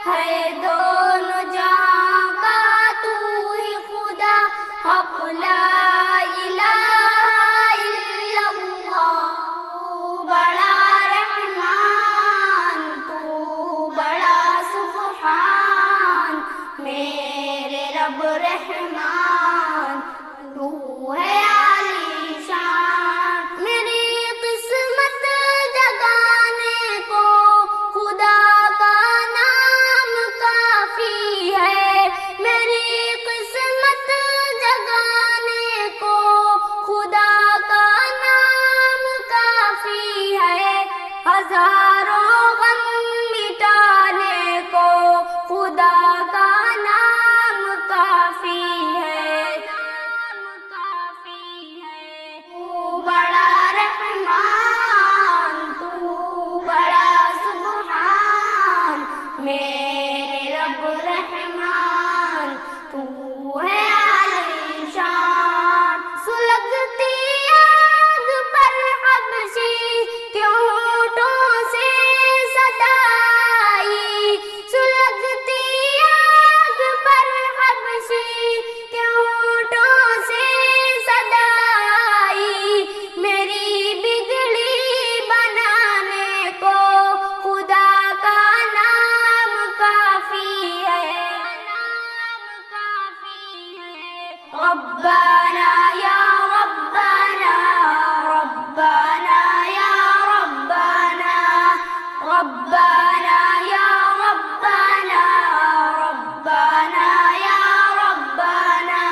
ہے دونوں جہاں کا تو ہی خدا، حق لا الہ الا اللہ۔ تو بڑا رحمان، تو بڑا سبحان، میرے رب رحمان، تو ہے عالی شان۔ میری قسمت جگانے کو خدا کا نام کافی ہے، میری قسمت جگانے کو خدا کا نام کافی ہے، ہزاروں غم مٹانے کو خدا کا نام کافی ہے، تو بڑا رحمان، تو بڑا سبحان، میرے رب رحمان، تو ہے عالی شان۔ سلگتی آگ پر حبشی کے ہونٹوں سے صدا آئی، سلگتی آگ پر حبشی کے ہونٹوں سے صدا آئی، میری بگڑی بنانے کو خدا کا نام کافی ہے، ربنا یا ربنا، ربنا یا ربنا، ربنا یا ربنا، ربنا یا ربنا۔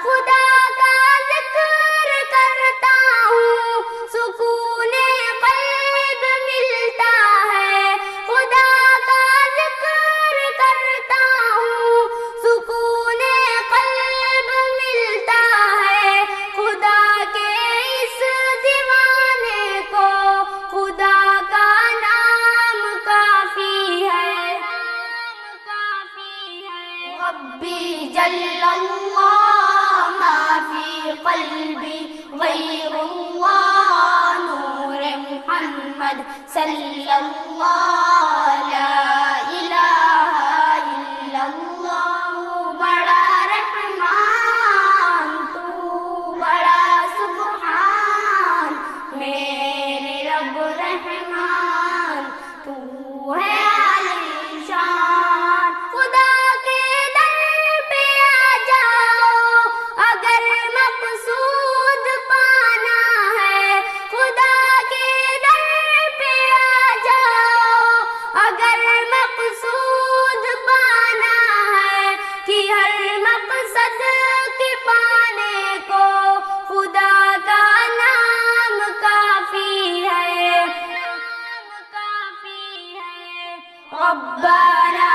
خدا کا ذکر کرتا ہوں سکون قلب ملتا ہے، خدا کا ذکر کرتا ہوں سکون قلب ملتا ہے، خدا کے اس دیوانے کو خدا کا نام کافی ہے، ربی جل اللہ ما فی قلبی غیر اللہ، نور محمد صلی اللہ لا الہ الا اللہ۔ بڑا رحمان، تو بڑا سبحان، میرے رب رحمان، تو ہے عالی شان۔ خدا کے در پہ آ جاؤ اگر مقصود پانا ہے، خدا کے در پہ آ جاؤ اگر مقصود پانا ہے، کہ ہر مقصد کے پانے کو خدا کا نام کافی ہے، ربنا